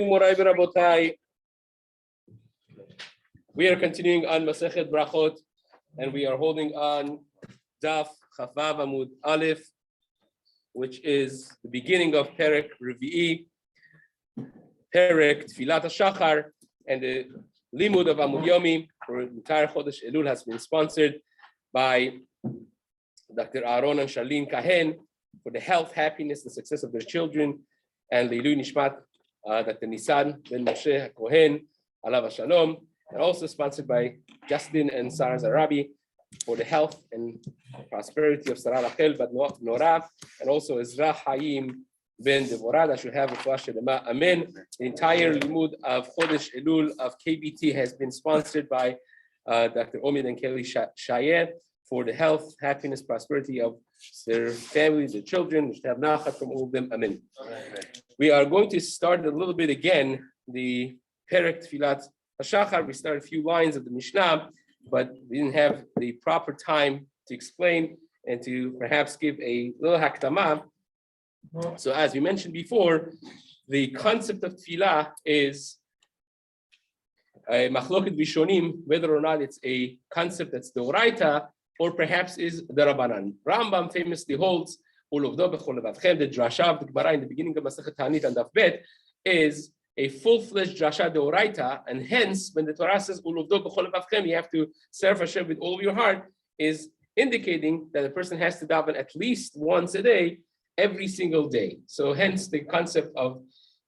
Morai Rabotai. We are continuing on Masechet Berachot, and we are holding on Daf Chavav Amud Aleph, which is the beginning of Perek Revi'i, Perek Tfilat HaShachar, and the Limud of Amud Yomi for the entire Chodesh Elul has been sponsored by Dr. Aaron and Charlene Kahen for the health, happiness, and success of their children, and Leilu Nishmat Dr. Nisan Ben Moshe Kohen, Alav Shalom, and also sponsored by Justin and Sarah Rabbi for the health and prosperity of Sarah Rachel Bat Nora, and also Ezra Hayim Ben Devorah that should have a flash of the Amen. The entire limud of Chodesh Elul of KBT has been sponsored by Dr. Omid and Kelly Shayed for the health, happiness, prosperity of their families, their children. We should have nachat from all of them. Amen. We are going to start a little bit again, the Perek Tfilat HaShachar. We started a few lines of the Mishnah, but we didn't have the proper time to explain and to perhaps give a little haktamah. So as we mentioned before, the concept of tefillah is a machloket rishonim, whether or not it's a concept that's d'oraita or perhaps is the Rabbanan. Rambam famously holds the drasha of the Gemara in the beginning of Masechet Ta'anit and Daf Bet is a full-fledged drasha d'oraita, and hence when the Torah says ulovdo b'chol levavchem, you have to serve Hashem with all of your heart, is indicating that a person has to daven at least once a day, every single day. So hence the concept of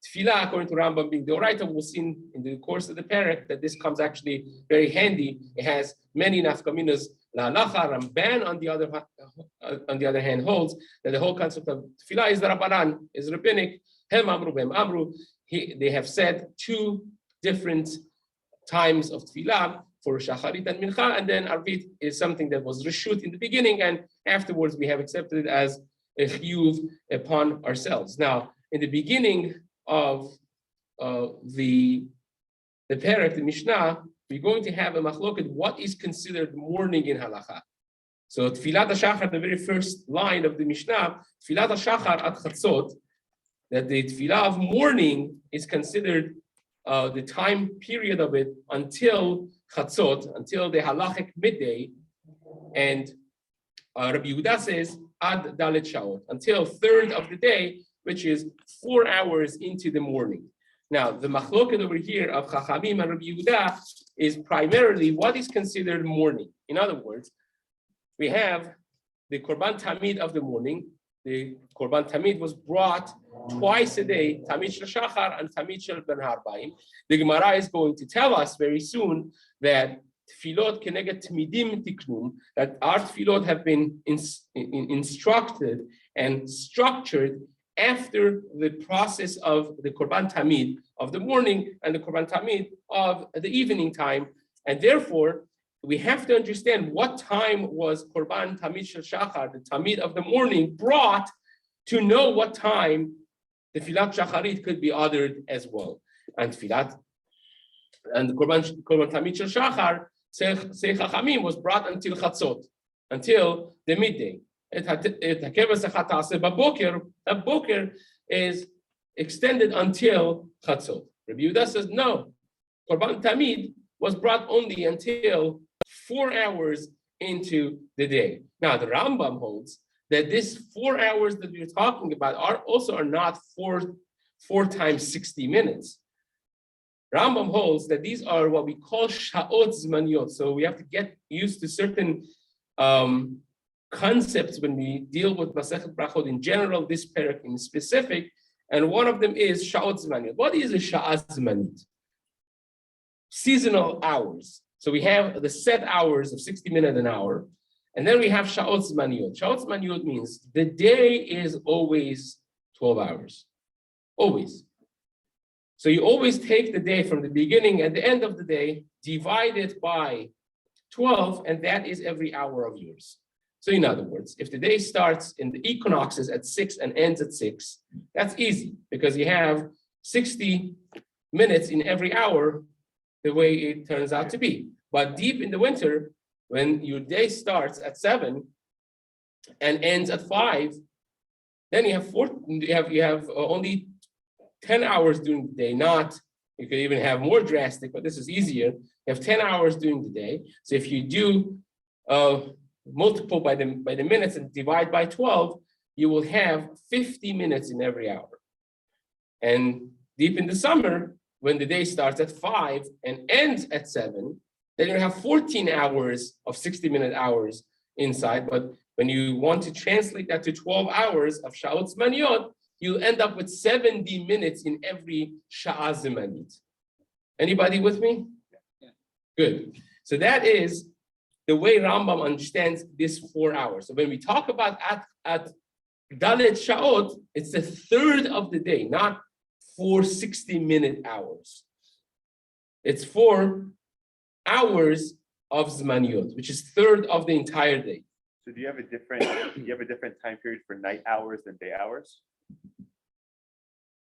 tefillah, according to Rambam, being d'oraita. We'll see in the course of the perek that this comes actually very handy. It has many nafkaminas. La halacha, Ramban on the other hand holds that the whole concept of tefillah is the Rabbanan, is rabbinic. Hem amru, hem amru. They have said two different times of tefillah for shacharit and mincha, and then arvit is something that was reshut in the beginning, and afterwards we have accepted it as a chiyuv upon ourselves. Now, in the beginning of the perek, the Mishnah, we're going to have a machloket, what is considered morning in halacha. So Tfilat HaShachar, the very first line of the Mishnah, Tfilat HaShachar at Chatzot, that the Tfilah of morning is considered the time period of it until Chatzot, until the halachic midday, and Rabbi Yehuda says ad dalet shaot, until third of the day, which is 4 hours into the morning. Now, the machloket over here of Chachamim and Rabbi Yehuda is primarily what is considered morning. In other words, we have the Korban Tamid of the morning. The Korban Tamid was brought twice a day, Tamid Shel Shachar and Tamid Shel Ben Harbaim. The Gemara is going to tell us very soon that Tfilot Keneged Tmidim Tiknum, that our Tfilot have been instructed and structured after the process of the Korban Tamid of the morning and the Korban Tamid of the evening time. And therefore, we have to understand what time was Korban Tamid Shel Shachar, the Tamid of the morning, brought to know what time the Tfilat Shacharit could be ordered as well. And Tfilat and the Korban Tamid Shel Shachar, Say Chachamim, was brought until Chatzot, until the midday. That boker is extended until Chatzot. Rabbi Yehuda says no. Korban Tamid was brought only until 4 hours into the day. Now the Rambam holds that this 4 hours that we're talking about are not four times 60 minutes. Rambam holds that these are what we call sha'ot zmaniyot. So we have to get used to certain concepts when we deal with Masechet Berachot in general, this perek in specific, and one of them is sha'ot zmaniyot. What is a sha'at zmaniyot? Seasonal hours. So we have the set hours of 60 minutes an hour, and then we have sha'ot zmaniyot. Sha'ot zmaniyot means the day is always 12 hours, always. So you always take the day from the beginning and the end of the day, divide it by 12, and that is every hour of yours. So in other words, if the day starts in the equinoxes at 6 and ends at 6, that's easy because you have 60 minutes in every hour the way it turns out to be. But deep in the winter, when your day starts at 7 and ends at 5, then you have only 10 hours during the day, you could even have more drastic, but this is easier. You have 10 hours during the day. So if you do multiple by the minutes and divide by 12, you will have 50 minutes in every hour. And deep in the summer, when the day starts at 5 and ends at 7, then you have 14 hours of 60-minute hours inside. But when you want to translate that to 12 hours of Sha'ot Zmaniyot, you'll end up with 70 minutes in every Sha'ah Zmanit. Anybody with me? Yeah. Good. So that is the way Rambam understands this 4 hours. So when we talk about at Dalet Sha'ot, it's a third of the day, not 4 60-minute hours. It's 4 hours of Zmaniyot, which is third of the entire day. So do you have a different time period for night hours than day hours?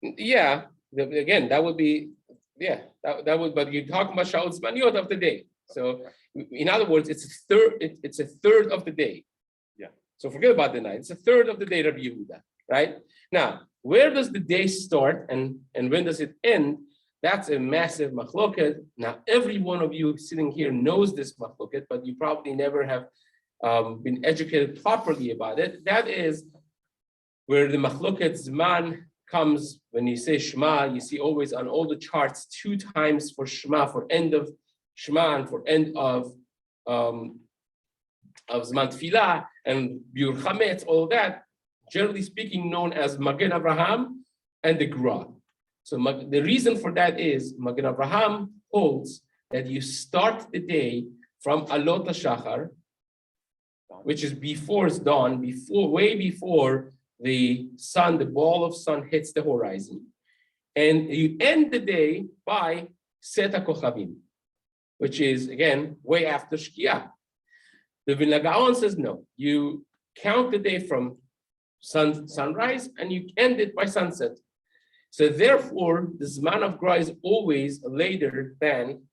Yeah, again, that would be, that would, but you're talking about Sha'ot Zmaniyot of the day. So in other words, it's a third of the day. Yeah. So forget about the night. It's a third of the day, Rabbi Yehuda, right? Now, where does the day start and when does it end? That's a massive machloket. Now, every one of you sitting here knows this machloket, but you probably never have been educated properly about it. That is where the machloket zman comes. When you say Shema, you see always on all the charts 2 times for Shema, for end of Shema and for end of Zman Tfilah and Biur Chametz, all of that, generally speaking, known as Magen Avraham and the Gra. So the reason for that is Magen Avraham holds that you start the day from Alot HaShachar, which is before it's dawn, way before the sun, the ball of sun hits the horizon. And you end the day by Set HaKochavim, which is, again, way after Shkia. The Vilna Gaon says, no, you count the day from sunrise and you end it by sunset. So therefore, the Zman of Gra is always later than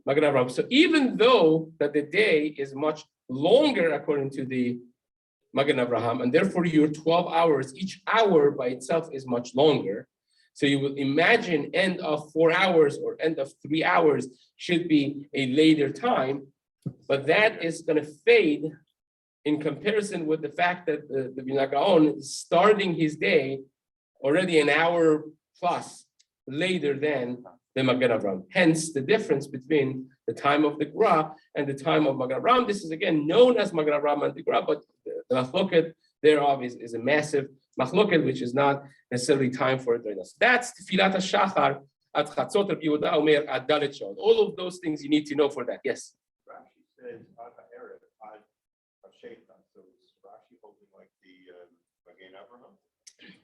Magen Avraham. So even though that the day is much longer according to the Magen Avraham, and therefore your 12 hours, each hour by itself is much longer. So you will imagine end of 4 hours or end of 3 hours should be a later time, but that is going to fade in comparison with the fact that the Vilna Gaon is starting his day already an hour plus later than the Magen Avraham. Hence the difference between the time of the Gra and the time of Magen Avraham. This is again known as Magen Avraham and the Gra, but the machloket thereof is a massive machloket, which is not necessarily time for it right now. So that's Tfilat HaShachar at Chatzot Rabbi Yehuda Omer at Dalet Sha'ot. All of those things you need to know for that. Yes? Rashi says Ad HaErev, Ad HaSheitan. So is Rashi holding like the Magen Avraham?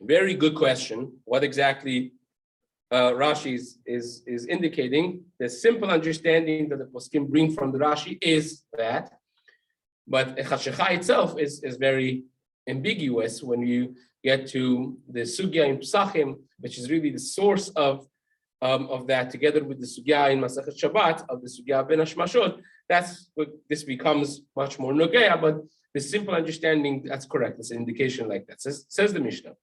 Very good question. What exactly Rashi is indicating? The simple understanding that the poskim bring from the Rashi is that, but Chashecha itself is very ambiguous when you get to the sugya in Psachim, which is really the source of that, together with the sugya in Masachet Shabbat of the sugya ben Hashmashot. That's what this becomes much more nogea, but the simple understanding, that's correct. It's an indication like that. Says the Mishnah.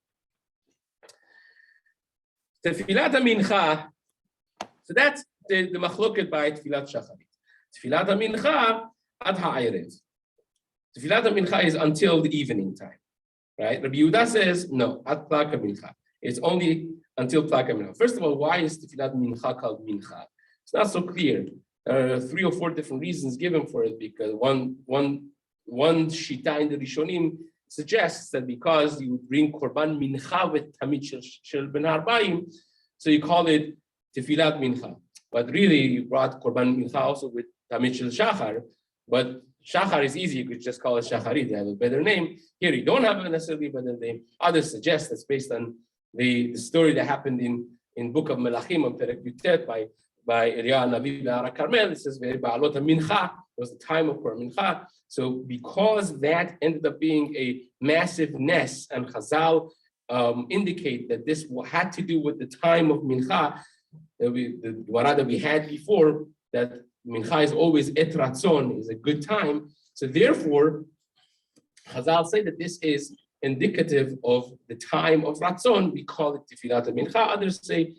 Tefilat mincha. So that's the machloket by Tefilat Shacharit. Tefilat mincha ad ha'erev. Tefilat mincha is until the evening time, right? Rabbi Yehuda says no, ad plaka mincha. It's only until plaka mincha. First of all, why is Tefilat mincha called mincha? It's not so clear. There are 3 or 4 different reasons given for it, because one shita in the Rishonim suggests that because you bring korban mincha with tamid shel ben harbayim, so you call it tefilat mincha. But really, you brought korban mincha also with tamid shel shachar. But shachar is easy; you could just call it shacharit. They have a better name. Here, you don't have a necessarily better name. Others suggest that's based on the story that happened in Book of Melachim on Perek Yutet by Eliyahu Navi Be'ara Carmel. It says Ba'alot mincha was the time of korban mincha. So because that ended up being a massive ness, and Chazal indicate that this had to do with the time of mincha, the Gemara that we had before, that mincha is always et ratzon, is a good time. So therefore, Chazal say that this is indicative of the time of Ratzon, we call it Tefillat Mincha. Others say,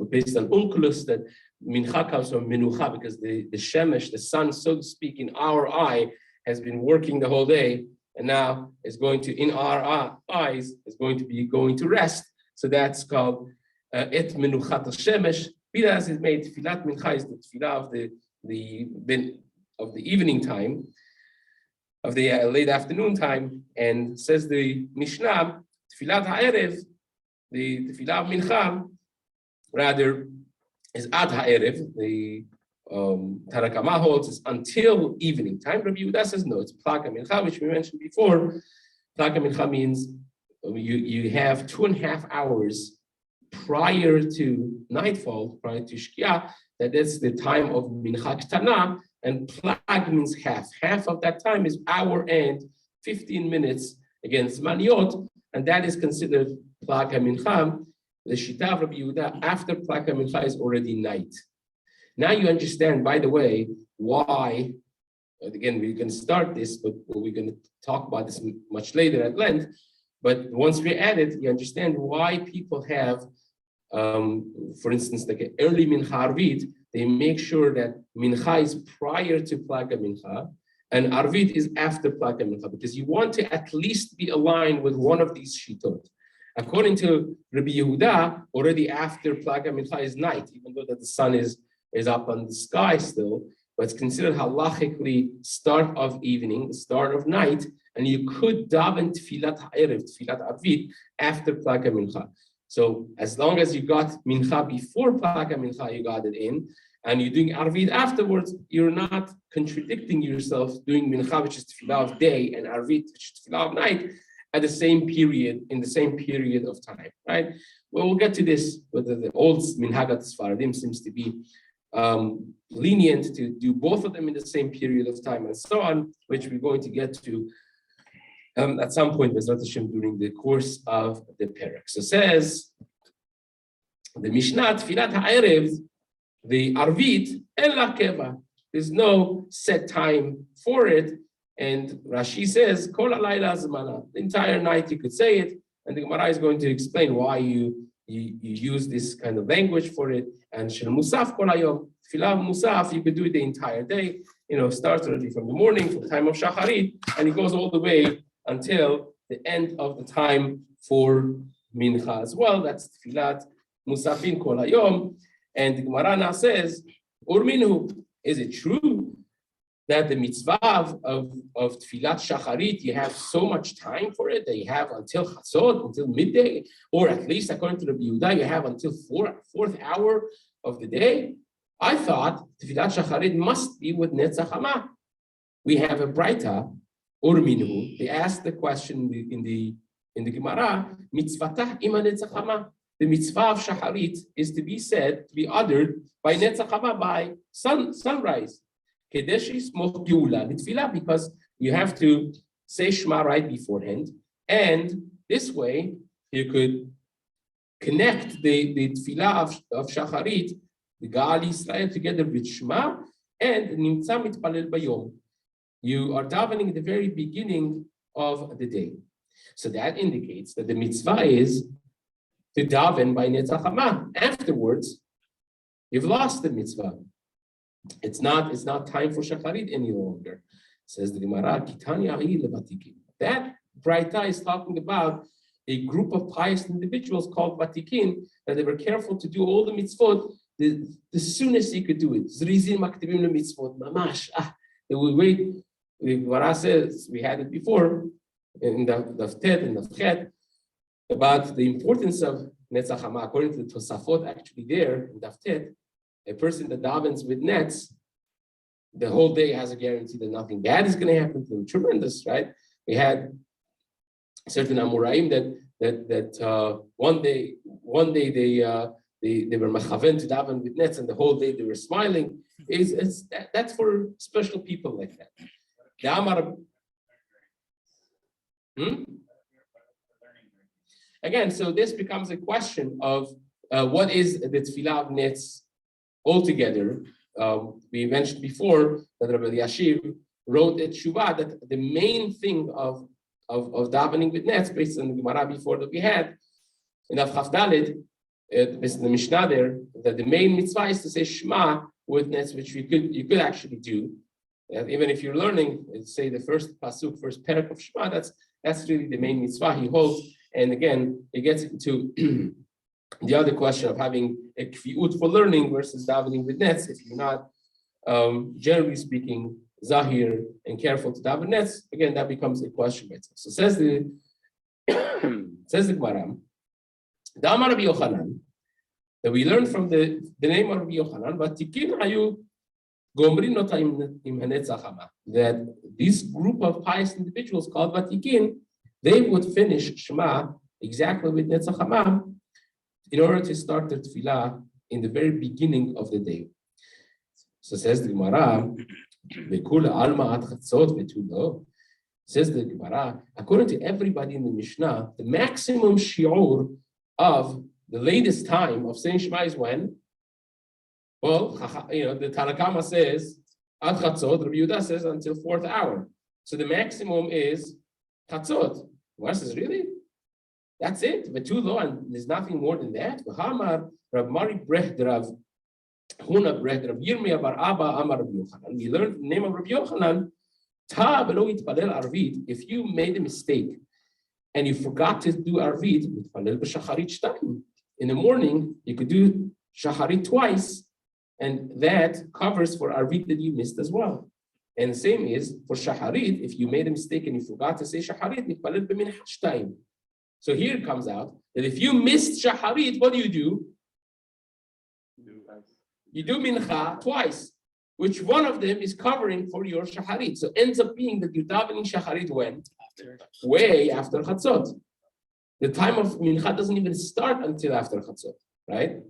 based on Onkelos, that Mincha comes from Menucha, because the Shemesh, the sun, so to speak, in our eye, has been working the whole day, and now is going to, in our eyes, is going to be going to rest. So that's called Et Menuchat Shemesh. Be that as it may, Tefillat Mincha is the Tefillah of the evening time, of the late afternoon time, and says the Mishnah, Tefillat Ha'erev, the Tefillah of Mincha, rather is Ad Ha'erev. The Tarakama holds is until evening time. Rabbi Yehuda says no, it's Plaka Mincha, which we mentioned before. Plaka Mincha means you have 2.5 hours prior to nightfall, prior to Shkia, that's the time of Mincha Ktana, and Plag means half. Half of that time is hour and 15 minutes against Maniot, and that is considered Plaka Mincha. The Shita of Rabbi Yehuda, after Plaka Mincha is already night. Now you understand, by the way, why, again, we can start this, but we're going to talk about this much later at length. But once we add it, you understand why people have, for instance, like an early Mincha Arvit, they make sure that Mincha is prior to Plaka Mincha, and Arvit is after Plaka Mincha, because you want to at least be aligned with one of these Shitot. According to Rabbi Yehuda, already after Plaka Mincha is night, even though that the sun is up on the sky still, but it's considered halachically start of evening, the start of night, and you could daven Tfilat Ha'erev, Tfilat Arvit, after Plaka Mincha. So as long as you got Mincha before Plaka Mincha, you got it in, and you're doing Arvit afterwards, you're not contradicting yourself doing Mincha, which is Tfilah of day, and Arvit, which is Tfilah of night, at the same period, in the same period of time, right? Well, we'll get to this, but the old Minhagat Sfaradim seems to be lenient to do both of them in the same period of time and so on, which we're going to get to at some point, Bezrat Hashem, during the course of the Perek. So says the Mishnah, Tfilat Ha'erev, the Arvit, El Keva. There's no set time for it. And Rashi says, Kol Alayla Zmana. The entire night you could say it. And the Gemara is going to explain why you use this kind of language for it. And Shel Musaf Kol Hayom. Tfilah Musaf, you could do it the entire day. Starts already from the morning, from the time of Shacharit, and it goes all the way until the end of the time for Mincha as well. That's Tfilat Musafin Kol Hayom. And the Gemara now says, Urminu, is it true that the mitzvah of Tfilat Shacharit, you have so much time for it that you have until Chatzot, until midday, or at least according to Rabbi Yehuda, you have until fourth hour of the day? I thought Tfilat Shacharit must be with Netzach Hama. We have a Braita, Urminu. They asked the question in the Gemara, Mitzvatah ima Netzach Hama. The mitzvah of Shacharit is to be said, to be uttered by Netzach Hama, by sunrise. Because you have to say Shema right beforehand, and this way you could connect the tefillah of Shacharit, the Gal Yisrael, together with Shema and Nimtza Mitpalel Bayom. You are davening at the very beginning of the day. So that indicates that the mitzvah is to daven by Netzach Hama. Afterwards, you've lost the mitzvah. It's not time for Shacharit any longer. Says the Gemara, that Braita is talking about a group of pious individuals called Vatikin, that they were careful to do all the mitzvot the soonest you could do it. Zrizin maktivim mitzvot, mamash. They will wait. The Gemara says, we had it before in the Tet and the Chet, about the importance of Netzach Hama. According to the Tosafot, actually there in the Tet, a person that davens with nets, the whole day has a guarantee that nothing bad is going to happen to them. Tremendous, right? We had certain Amoraim that one day they were machaven to daven with nets, and the whole day they were smiling. That's for special people like that. The Amar. Again, so this becomes a question of what is the tefillah of nets altogether. We mentioned before that Rabbi Yashiv wrote at Shuvah that the main thing of of davening with nets based on the Gemara before that we had. In Av Chaf Daled, the Mishnah there, that the main mitzvah is to say Shema with nets, which you could actually do. Even if you're learning, say the first pasuk, first parak of Shema, that's really the main mitzvah he holds. And again, it gets into the other question of having a kviut for learning versus davening with nets. If you're not, generally speaking, zahir and careful to daven nets, again, that becomes a question. So says the Gemara, the Amar Rabbi Yochanan, that we learned from the name of Rabbi Yochanan, but tikin hayu gomrin nota im hanetzach hama, that this group of pious individuals called Vatikin, they would finish Shema exactly with Netzach Hama in order to start their tefillah in the very beginning of the day. So says the Gemara, says the Gemara, according to everybody in the Mishnah, the maximum shiur of the latest time of saying Shema is when? Well, the Tanakama says, Ad Chatzot, Rabbi Yehuda says until 4th hour. So the maximum is Chatzot. Gemara says, really? That's it? Vetulo, and there's nothing more than that? V'hamar Rav Mari Brech Rav Huna Brech Rav Yirmiyah Bar Abba Amar Rabbi Yochanan. We learned the name of Rabbi Yochanan. Ta v'lo yitpalel arvit. If you made a mistake and you forgot to do arvit, yitpalel b'shacharit shtayim. In the morning, you could do shacharit twice, and that covers for arvit that you missed as well. And the same is for shacharit. If you made a mistake and you forgot to say shacharit, yitpalel b'mincha shtayim. So here it comes out that if you missed shacharit, what do? You do mincha twice, which one of them is covering for your shacharit. So ends up being that you're davening shacharit when? Way after chatzot. The time of mincha doesn't even start until after chatzot, right?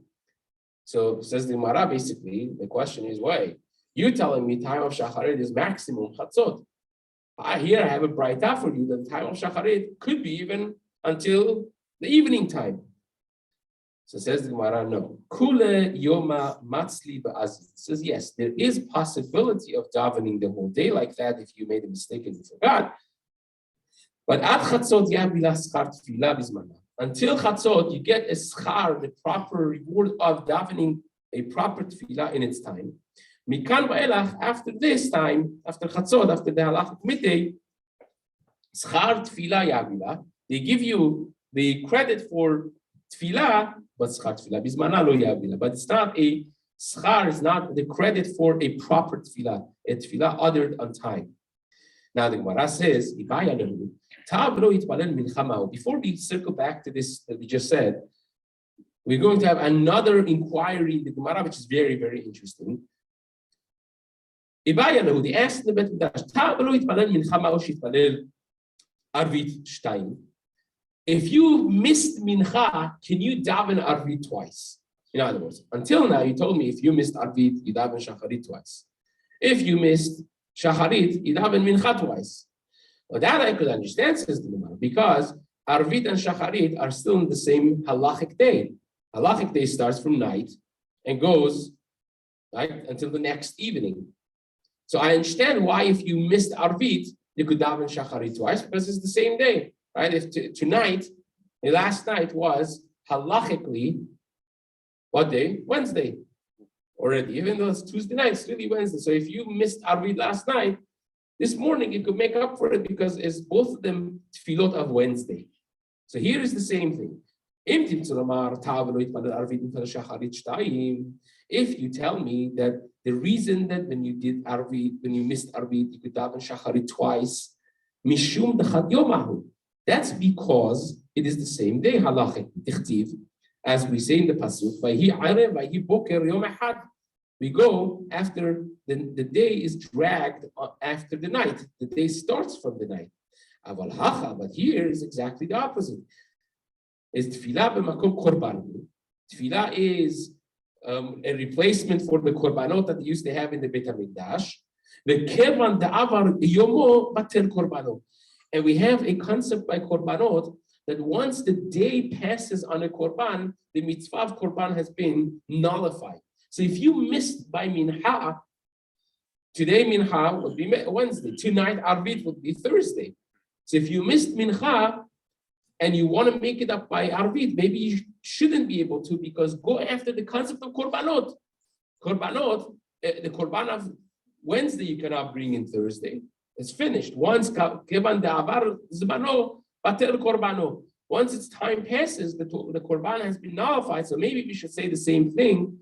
So says the Gemara, basically, the question is, why? You telling me time of shacharit is maximum chatzot. Here I have a braita for you that the time of shacharit could be even until the evening time. So says the Gemara, no. Kule yoma matzli ba'azid. Says yes, there is possibility of davening the whole day like that if you made a mistake and you forgot. But at chatzot yabila schar tefillah bizmana. Until chatzot, you get a schar, the proper reward of davening a proper tefillah in its time. Mikan va'elach, after this time, after chatzot, after the halachik midday, schar tefillah yabila. They give you the credit for tefillah, but schar tefillah bizmana lo yabila. But it's not a schar, is not the credit for a proper tefillah, a tefillah uttered on time. Now the Gemara says, before we circle back to this that we just said, we're going to have another inquiry in the Gemara, which is very, very interesting. They asked the Bet Midrash, if you missed mincha, can you daven arvit twice? In other words, until now you told me if you missed arvit, you daven shacharit twice. If you missed shacharit, you daven mincha twice. Well, that I could understand, says the Gemara, because arvit and shacharit are still in the same halachic day. Halachic day starts from night and goes right until the next evening. So I understand why if you missed arvit, you could daven shacharit twice because it's the same day. Right? If tonight, the last night was halachically, what day? Wednesday already. Even though it's Tuesday night, it's really Wednesday. So if you missed Arvit last night, this morning you could make up for it because it's both of them tefillot of Wednesday. So here is the same thing. If you tell me that the reason that when you did Arvit, when you missed Arvit, you could daven shacharit twice, mishum dechad yomahu. That's because it is the same day, halachic, as we say in the pasuk, we go after the day is dragged after the night. The day starts from the night. But here is exactly the opposite. Is tefillah b'makom korban. Tefillah is a replacement for the korbanot that they used to have in the Beit HaMikdash. The kevan da'avar yomo batel korbanot. And we have a concept by korbanot that once the day passes on a korban, the mitzvah of korban has been nullified. So if you missed by mincha, today mincha would be Wednesday, tonight arvit would be Thursday. So if you missed mincha and you want to make it up by arvit, maybe you shouldn't be able to, because go after the concept of korbanot. Korbanot, the korban of Wednesday you cannot bring in Thursday. It's finished. Once kevan de'avar zmano batel korbano. Once its time passes, the korban has been nullified. So maybe we should say the same thing,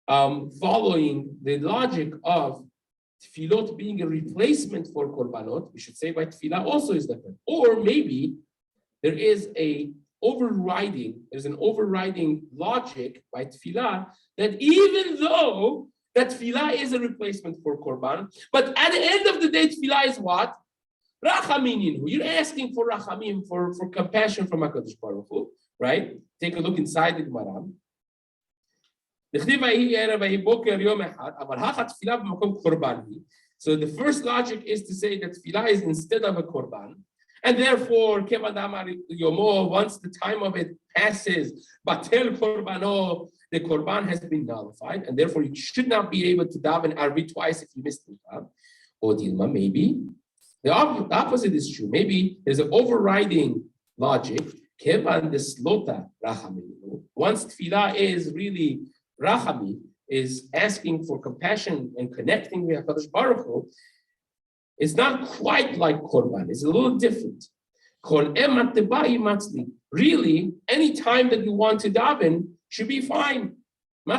following the logic of tefillot being a replacement for korbanot. We should say by tefillah also is different. Or maybe there's an overriding logic by tefillah that even though that tefillah is a replacement for korban, but at the end of the day, tefillah is what? Rachamim. You're asking for rachamim, for compassion from HaKadosh Baruch Hu, right? Take a look inside the Gemara. So the first logic is to say that tefillah is instead of a korban, and therefore, once the time of it passes, batel korbano, the korban has been nullified, and therefore you should not be able to daven arvit twice if you missed it. Or Dilma, maybe the opposite is true. Maybe there's an overriding logic. Kevan deslota rachamim. Once tefillah is really rachami, is asking for compassion and connecting with HaKadosh Baruch Hu, it's not quite like korban. It's a little different. Really, any time that you want to daven should be fine. So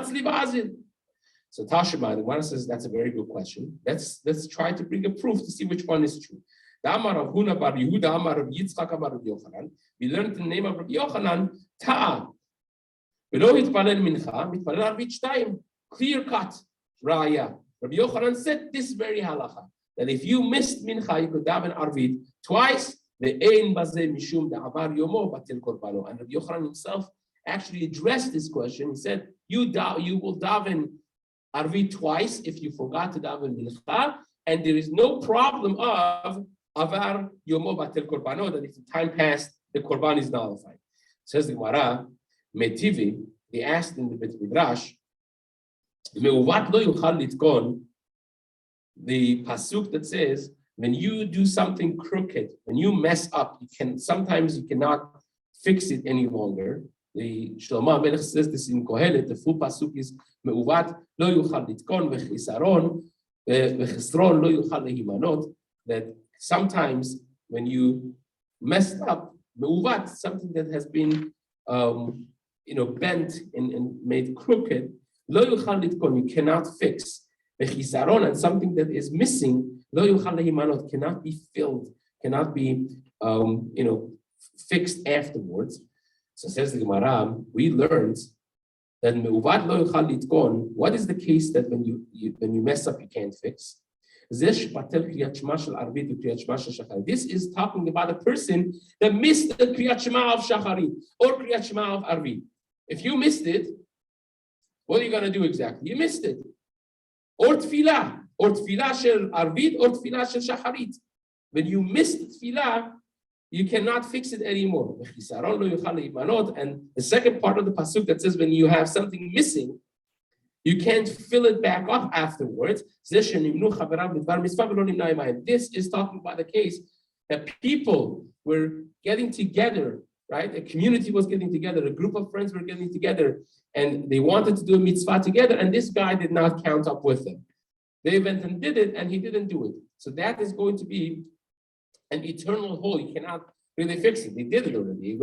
Tashima, the Gemara says that's a very good question. Let's try to bring a proof to see which one is true. We learned the name of Rabbi Yochanan, Ta'a. Clear cut. Raya. Rabbi Yochanan said this very halacha, that if you missed mincha, you could daven arvit twice. The ein bazeh mishum de'avar yomo batil korbano. And Rabbi Yochanan himself actually addressed this question. He said, you will daven arvit twice if you forgot to daven mincha, and there is no problem of avar yomo batil korbano, that if the time passed, the korban is nullified. Says the Gemara, Metivi, they asked in the Bet Midrash, Meuvat lo yuchal litkon, the pasuk that says, when you do something crooked, when you mess up, sometimes you cannot fix it any longer. The Shlomo HaMelech says this in Kohelet. The full pasuk is Meuvat lo yuchal litkon v'chisaron v'chisron lo yuchal lehimanot. That sometimes when you messed up, Meuvat, something that has been bent and made crooked, lo yuchal litkon, you cannot fix. V'chisaron, and something that is missing, lo yuchal lehimanot, cannot be filled, cannot be fixed afterwards. So says the Gemara, we learned that meuvat lo yuchal litkon. What is the case that when you mess up you can't fix? This is talking about a person that missed the Kriyat Shema of Shacharit or Kriyat Shema of Arvit. If you missed it, what are you going to do exactly? You missed it. Or Tfilah shel Arvit, or Tfilah shel Shacharit. When you missed Tfilah, you cannot fix it anymore. And the second part of the pasuk that says when you have something missing, you can't fill it back up afterwards. This is talking about the case that people were getting together, right? A community was getting together, a group of friends were getting together, and they wanted to do a mitzvah together, and this guy did not count up with them. They went and did it, and he didn't do it. So that is going to be an eternal hole. You cannot really fix it. They did it already.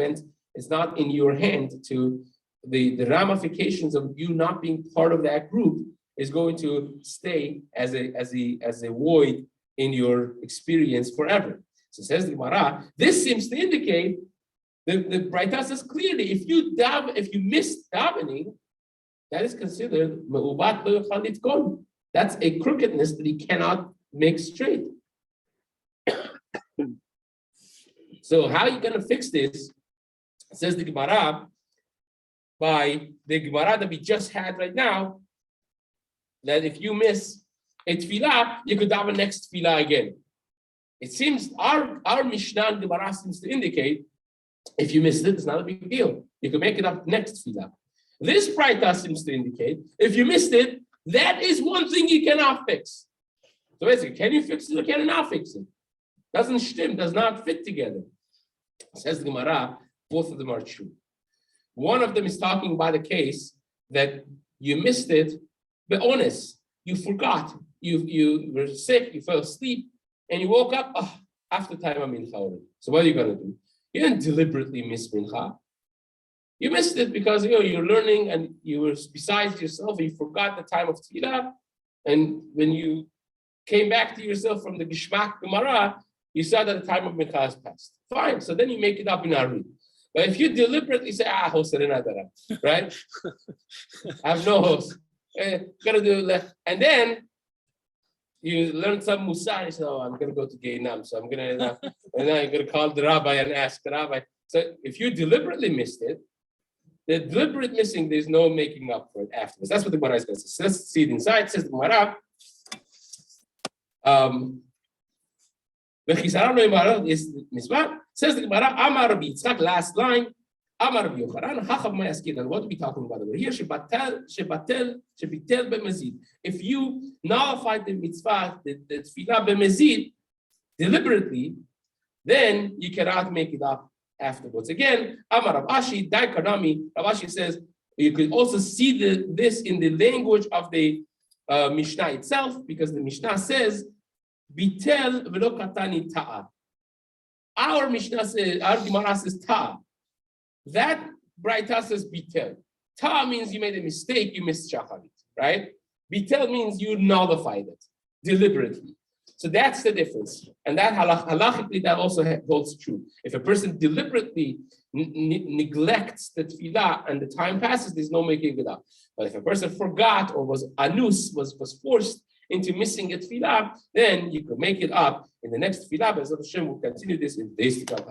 It's not in your hand to. The ramifications of you not being part of that group is going to stay as a void in your experience forever. So says the Gemara, this seems to indicate the Braita says clearly, if you miss davening, that is considered meubat lo yuchal litkon. That's a crookedness that he cannot make straight. So how are you going to fix this? Says the Gemara, by the Gemara that we just had right now, that if you miss a tefillah, you could daven next tefillah again. It seems our Mishnah and Gemara seems to indicate if you missed it, it's not a big deal. You can make it up next tefillah. This Braita seems to indicate if you missed it, that is one thing you cannot fix. So basically, can you fix it or can you not fix it? Doesn't stim, does not fit together. Says the Gemara, both of them are true. One of them is talking about a case that you missed it, but honest, you forgot. You were sick, you fell asleep, and you woke up after time of mincha already. So what are you going to do? You didn't deliberately miss mincha. You missed it because you're learning and you were besides yourself and you forgot the time of tefillah. And when you came back to yourself from the Gishmak Gemara, you saw that the time of mincha has passed. Fine. So then you make it up in Ari. But if you deliberately say, right? I have no host. Gotta do it. And then you learn some Musa, you say, I'm gonna go to Gainam. So I'm gonna and now you're gonna call the rabbi and ask the rabbi. So if you deliberately missed it, the deliberate missing, there's no making up for it afterwards. That's what the Gemara is going to say. So let's see it inside. It says the Gemara. Is Misbah. Says the Gemara, Amar Rabbi Yitzchak, last line. Amar Rabbi Yochanan, Hachav Mayaskid. What are we talking about over here? Shebatel b'mezid. If you nullify the mitzvah, the tefillah b'mezid, deliberately, then you cannot make it up afterwards. Again, Amar Rav Ashi, Dai Karnami, Rav Ashi says, you could also see this in the language of the Mishnah itself, because the Mishnah says, Bitel v'lo katani ta'a. Our Mishnah says, our Gemara says ta'a. That Braita says bitel. Ta'a means you made a mistake, you missed shacharit, right? Bitel means you nullified it deliberately. So that's the difference. And that halachically, that also holds true. If a person deliberately neglects the tefillah and the time passes, there's no making it up. But if a person forgot or was anus, was forced into missing a tefillah, then you can make it up in the next tefillah. But Hashem will continue this in days to come.